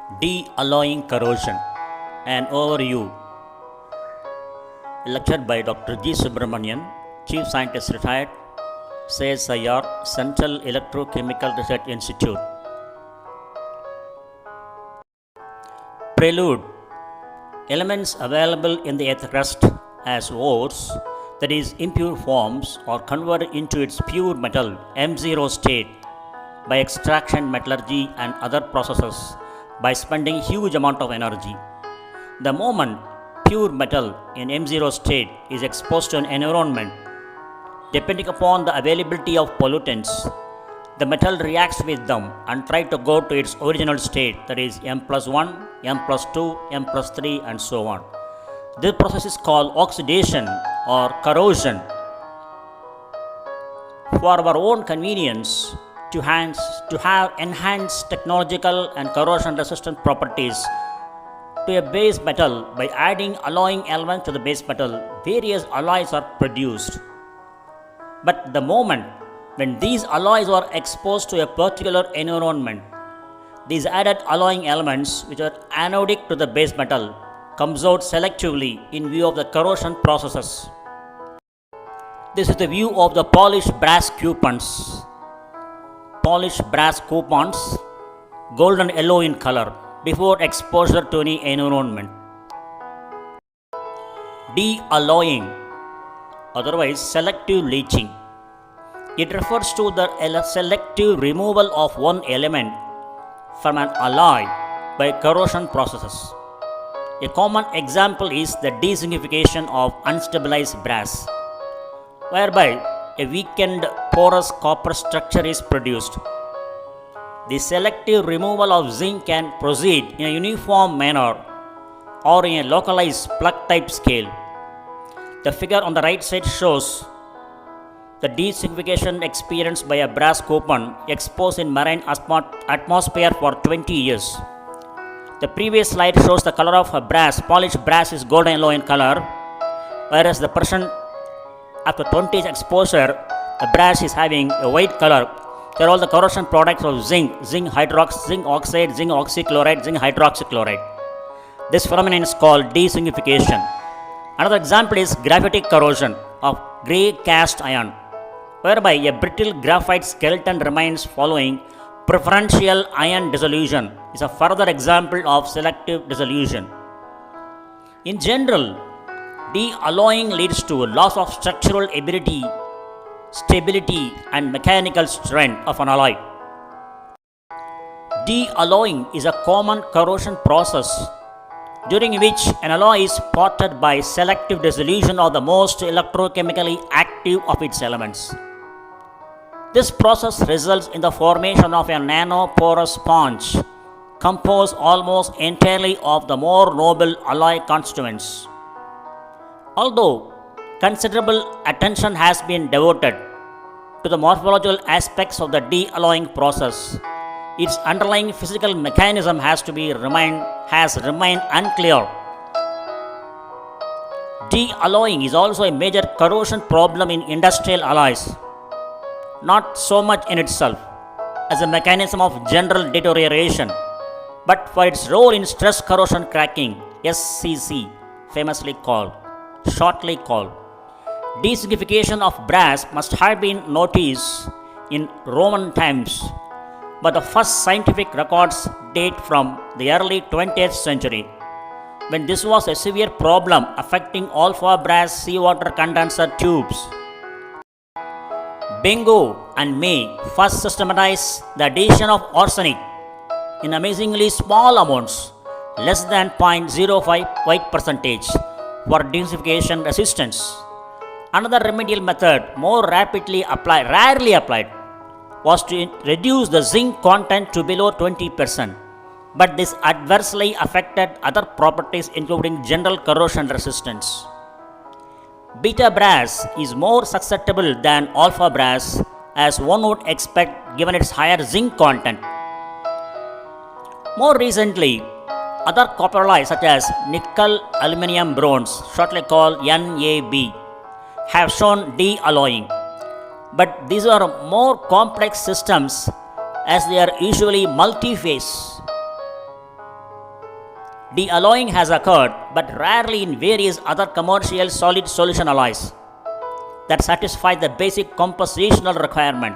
Dealloying Corrosion, an overview. Lectured by Dr.G.Subramanian, Chief Scientist Retired, CSIR, Central Electrochemical Research Institute. Prelude. Elements available in the earth crust as ores, that is impure forms, are converted into its pure metal M0 state by extraction, metallurgy and other processes by spending huge amount of energy. The moment pure metal in M0 state is exposed to an environment, depending upon the availability of pollutants, the metal reacts with them and tries to go to its original state, that is M+1, M+2, M+3 and so on. This process is called oxidation or corrosion. For our own convenience, to have enhanced technological and corrosion resistant properties to a base metal by adding alloying elements to the base metal, various alloys are produced. But the moment when these alloys are exposed to a particular environment, these added alloying elements, which are anodic to the base metal, comes out selectively in view of the corrosion processes. This is the view of the polished brass coupons. Polished brass coupons, golden yellow in color, before exposure to any environment. Dealloying, otherwise selective leaching. It refers to the selective removal of one element from an alloy by corrosion processes. A common example is the dezingification of unstabilized brass, whereby a weakened porous copper structure is produced. The selective removal of zinc can proceed in a uniform manner or in a localized plug type scale. The figure on the right side shows the dezingification experienced by a brass coupon exposed in marine atmosphere for 20 years. The previous slide shows the color of a brass. Polished brass is golden yellow in color, whereas the person after 20 years exposure, the brass is having a white color. They are all the corrosion products of zinc, zinc hydroxide, zinc oxide, zinc oxychloride, zinc hydroxychloride. This phenomenon is called dezingification. Another example is graphitic corrosion of grey cast iron, whereby a brittle graphite skeleton remains following preferential ion dissolution, is a further example of selective dissolution. In general, dealloying leads to loss of structural ability, stability and mechanical strength of an alloy. Dealloying is a common corrosion process during which an alloy is spotted by selective dissolution of the most electrochemically active of its elements. This process results in the formation of a nanoporous sponge composed almost entirely of the more noble alloy constituents. Although considerable attention has been devoted to the morphological aspects of the dealloying process, its underlying physical mechanism has remained unclear. Dealloying is also a major corrosion problem in industrial alloys, not so much in itself as a mechanism of general deterioration, but for its role in stress corrosion cracking, SCC, shortly called. Dezingification of brass must have been noticed in Roman times, but the first scientific records date from the early 20th century, when this was a severe problem affecting alpha brass seawater condenser tubes. Bengo and May first systematized the addition of arsenic in amazingly small amounts, less than 0.05% for dezingification resistance. Another remedial method, rarely applied, was to reduce the zinc content to below 20%, but this adversely affected other properties including general corrosion resistance. Beta brass is more susceptible than alpha brass, as one would expect given its higher zinc content. More recently, other copper alloys such as nickel aluminum bronze, shortly called NAB, have shown dealloying, but these are more complex systems as they are usually multi-phase. Dealloying has occurred, but rarely in various other commercial solid solution alloys that satisfy the basic compositional requirement.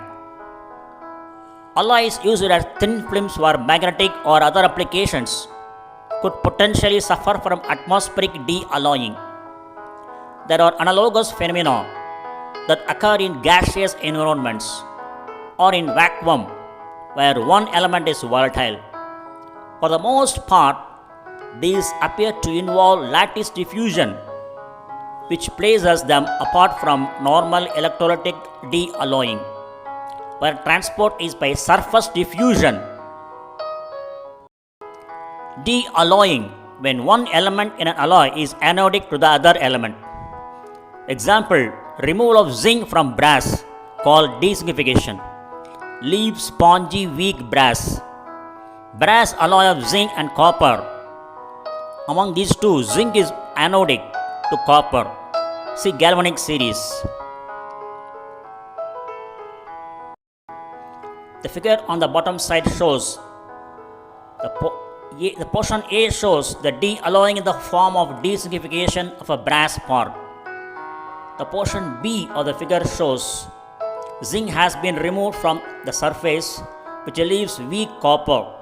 Alloys used as thin films for magnetic or other applications could potentially suffer from atmospheric dealloying. There are analogous phenomena that occur in gaseous environments or in vacuum where one element is volatile. For the most part, these appear to involve lattice diffusion, which places them apart from normal electrolytic dealloying, where transport is by surface diffusion. Dealloying when one element in an alloy is anodic to the other element. Example, removal of zinc from brass called dezinkification leaves spongy weak brass. Brass alloy of zinc and copper. Among these two, zinc is anodic to copper. See galvanic series. The figure on the bottom side shows the portion A shows the dealloying in the form of dezinkification of a brass part. The portion B of the figure shows zinc has been removed from the surface, which leaves weak copper.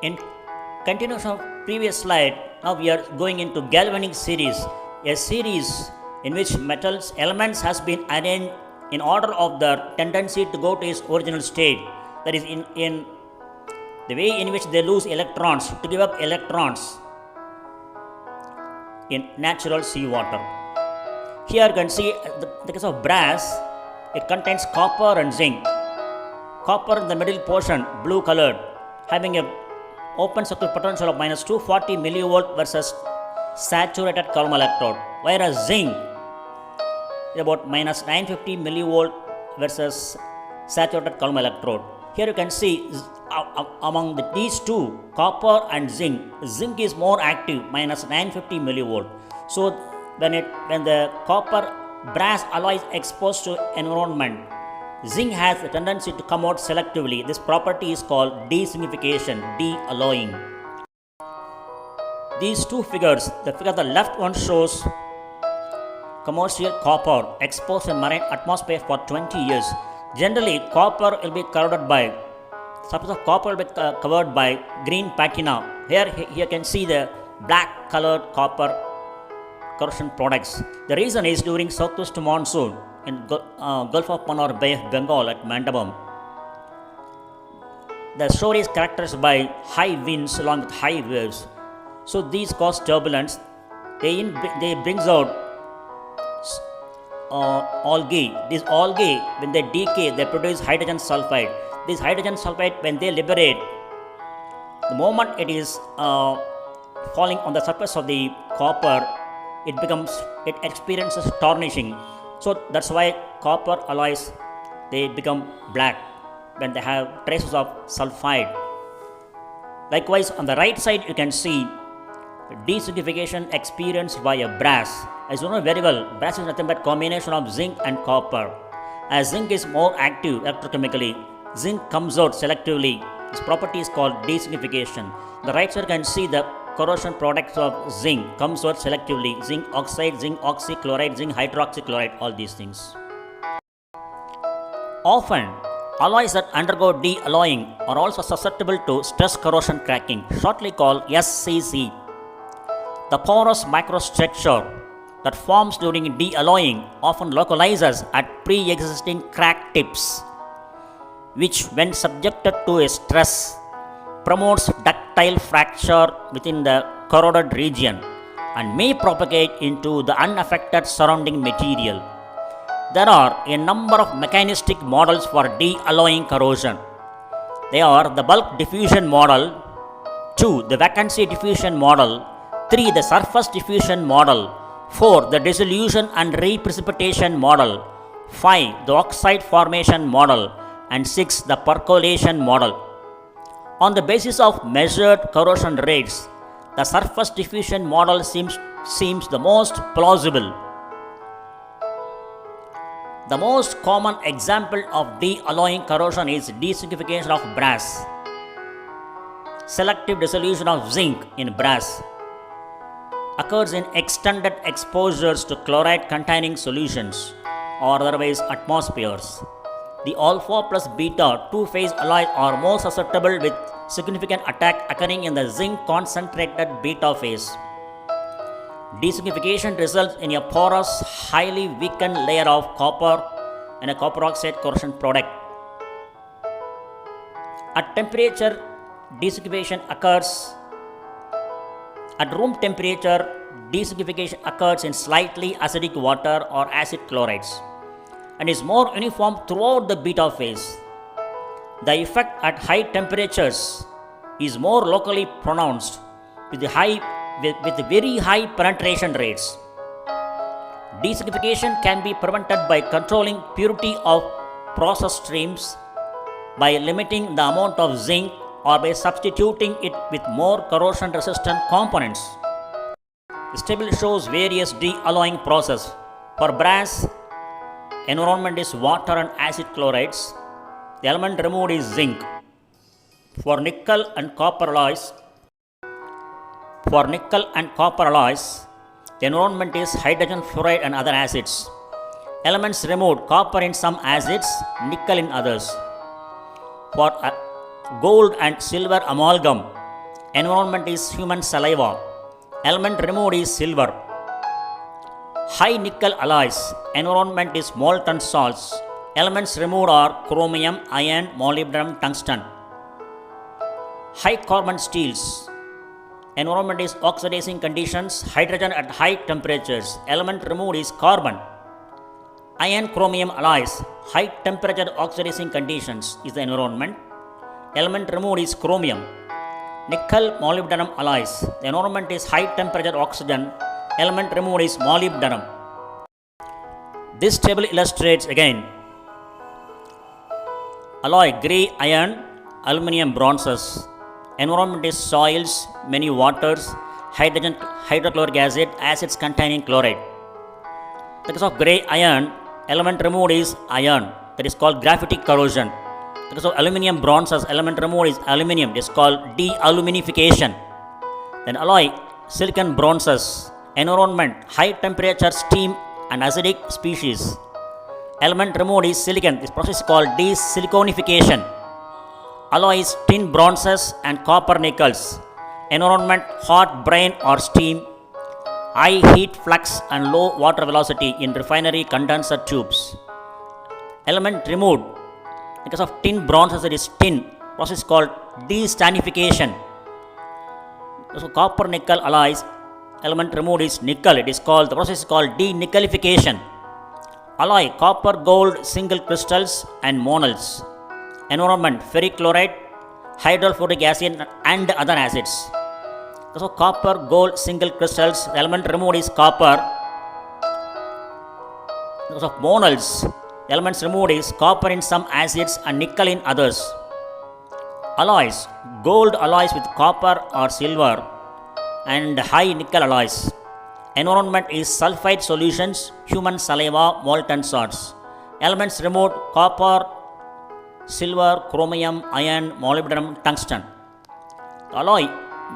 In continuation of previous slide, now we are going into galvanic series, a series in which metals elements has been arranged in order of their tendency to go to its original state, that is in the way in which they lose electrons to give up electrons in natural seawater. Here you can see the case of brass, it contains copper and zinc. Copper in the middle portion, blue colored, having a open circuit potential of minus 240 millivolt versus saturated column electrode, whereas zinc is about minus 950 millivolt versus saturated column electrode. Here you can see among these two, copper and zinc, zinc is more active, minus 950 millivolt. So when the copper brass alloy is exposed to environment, zinc has a tendency to come out selectively. This property is called dezinkification, dealloying. These two figures, the figure on the left one shows commercial copper exposed in marine atmosphere for 20 years. Generally, copper will be covered by surface of copper will be covered by green patina. Here you can see the black colored copper corrosion products. The reason is during southwest monsoon in Gulf of Mannar, Bay of Bengal at Mandabam, the shore is characterized by high winds along with high waves. So these cause turbulence. They brings out algae. These algae, when they decay, they produce hydrogen sulfide. This hydrogen sulfide, when they liberate, the moment it is falling on the surface of the copper, it experiences tarnishing. So that's why copper alloys, they become black when they have traces of sulfide. Likewise, on the right side, you can see dezinkification experienced by a brass. As you know very well, brass is nothing but combination of zinc and copper. As zinc is more active electrochemically, zinc comes out selectively. This property is called dezinkification. The right side can see the corrosion products of zinc comes out selectively. Zinc oxide, zinc oxychloride, zinc hydroxychloride, all these things. Often, alloys that undergo dealloying are also susceptible to stress corrosion cracking, shortly called SCC. The porous microstructure that forms during dealloying often localizes at pre-existing crack tips, which when subjected to a stress promotes ductile fracture within the corroded region and may propagate into the unaffected surrounding material. There are a number of mechanistic models for dealloying corrosion. They are the bulk diffusion model, 2. the vacancy diffusion model, 3. the surface diffusion model, 4. the dissolution and reprecipitation model, 5. the oxide formation model, and 6. the percolation model. On the basis of measured corrosion rates, the surface diffusion model seems the most plausible. The most common example of dealloying corrosion is dezinkification of brass. Selective dissolution of zinc in brass occurs in extended exposures to chloride containing solutions or otherwise atmospheres. The alpha plus beta two-phase alloys are more susceptible with significant attack occurring in the zinc concentrated beta phase. Dezinkification results in a porous, highly weakened layer of copper and a copper oxide corrosion product. At temperature, dezinkification occurs. At room temperature, dezinkification occurs in slightly acidic water or acid chlorides and is more uniform throughout the beta phase. The effect at high temperatures is more locally pronounced with very high penetration rates. Dezinkification can be prevented by controlling purity of process streams, by limiting the amount of zinc, or by substituting it with more corrosion resistant components. This table shows various dealloying process. For brass, environment is water and acid chlorides. The element removed is zinc. For nickel and copper alloys, the environment is hydrogen fluoride and other acids. Elements removed: copper in some acids, nickel in others. For gold and silver amalgam, environment is human saliva. Element removed is silver. High nickel alloys, environment is molten salts. Elements removed are chromium, iron, molybdenum, tungsten. High carbon steels, environment is oxidizing conditions, hydrogen at high temperatures. Element removed is carbon. Iron chromium alloys, high temperature oxidizing conditions is the environment. Element removed is chromium. Nickel molybdenum alloys, the environment is high temperature oxygen. Element removed is molybdenum. This table illustrates again alloy gray iron, aluminum bronzes. Environment is soils, many waters, hydrochloric acid, acids containing chloride. Because of gray iron, element removed is iron, that is called graphitic corrosion. Because of aluminum bronzes, element removed is aluminum, it is called dealuminification. Then alloy silicon bronzes, environment high temperature steam and acidic species. Element removed is silicon, this process is called desiliconification. Alloys tin bronzes and copper nickels, environment hot brine or steam, high heat flux and low water velocity in refinery condenser tubes. Element removed because of tin bronzes, it is tin, process called destanification. So copper nickel alloys, element removed is nickel, it is called, the process is called denickelification. Alloy copper gold single crystals and monols. Environment ferric chloride, hydrofluoric acid and other acids. So copper gold single crystals, the element removed is copper. Because of monols, the elements removed is copper in some acids and nickel in others. Alloys gold alloys with copper or silver and high nickel alloys. Environment is sulfide solutions, human saliva, molten salts. Elements removed: copper, silver, chromium, iron, molybdenum, tungsten. Alloy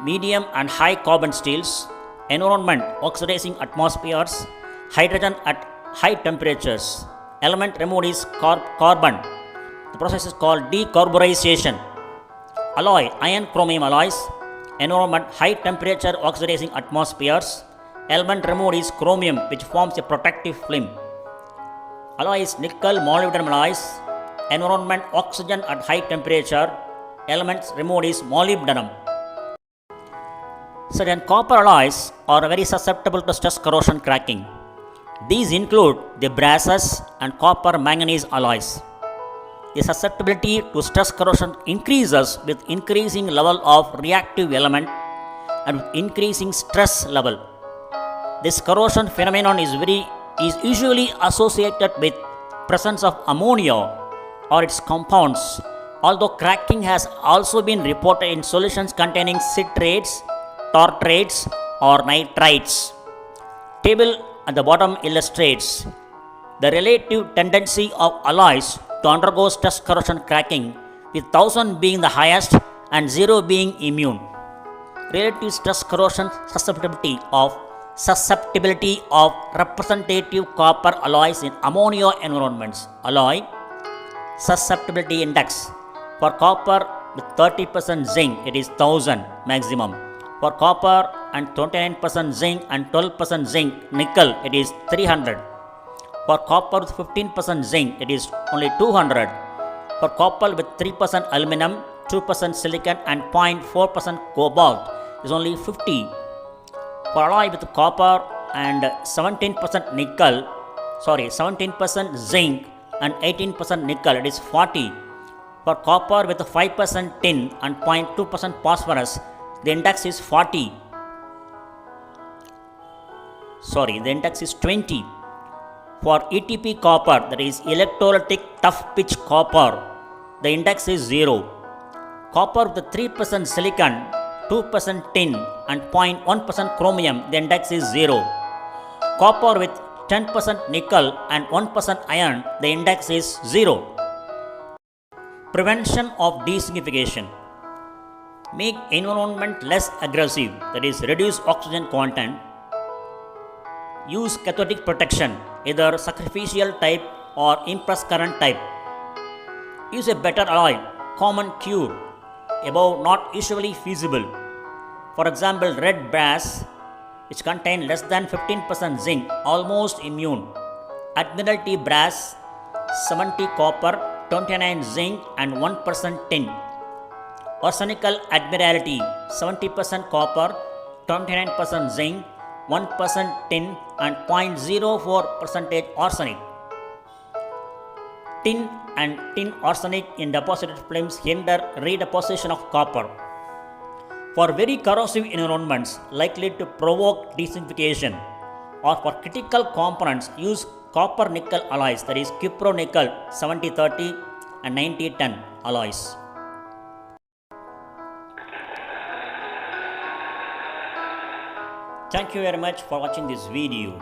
medium and high carbon steels. Environment oxidizing atmospheres, hydrogen at high temperatures. Element removed is carbon. The process is called decarburization. Alloy iron chromium alloys. Environment high temperature oxidizing atmospheres. Element removed is chromium, which forms a protective film. Alloy is nickel molybdenum alloys. Environment oxygen at high temperature. Elements removed is molybdenum. Certain copper alloys are very susceptible to stress corrosion cracking. These include the brasses and copper manganese alloys. The susceptibility to stress corrosion increases with increasing level of reactive element and with increasing stress level. This corrosion phenomenon is usually associated with presence of ammonia or its compounds, although cracking has also been reported in solutions containing citrates, tartrates or nitrites. Table at the bottom illustrates the relative tendency of alloys to undergo stress corrosion cracking, with 1000 being the highest and 0 being immune. Relative stress corrosion susceptibility of representative copper alloys in ammonia environments. Alloy susceptibility index for copper with 30% zinc it is 1000 maximum. For copper and 29% zinc and 12% zinc nickel it is 300. For copper with 15% zinc it is only 200. For copper with 3% aluminum, 2% silicon and 0.4% cobalt is only 50. For alloy with copper and 17% zinc and 18% nickel it is 40. For copper with 5% tin and 0.2% phosphorus the index is 20. For ETP copper, that is electrolytic tough pitch copper, the index is 0. Copper with 3% silicon, 2% tin and 0.1% chromium, the index is 0. Copper with 10% nickel and 1% iron, the index is 0. Prevention of designification. Make environment less aggressive, that is reduce oxygen content. Use cathodic protection, either sacrificial type or impulse current type. Use a better alloy, common cure, above not usually feasible. For example, red brass, which contain less than 15% zinc, almost immune. Admiralty brass, 70 copper, 29 zinc and 1% tin. Arsenical admiralty, 70% copper, 29% zinc, 1% tin and 0.04% arsenic. Tin and tin arsenic in deposited films hinder redeposition of copper. For very corrosive environments likely to provoke designification or for critical components use copper nickel alloys, that is cupro nickel 70-30 and 90-10 alloys. Thank you very much for watching this video.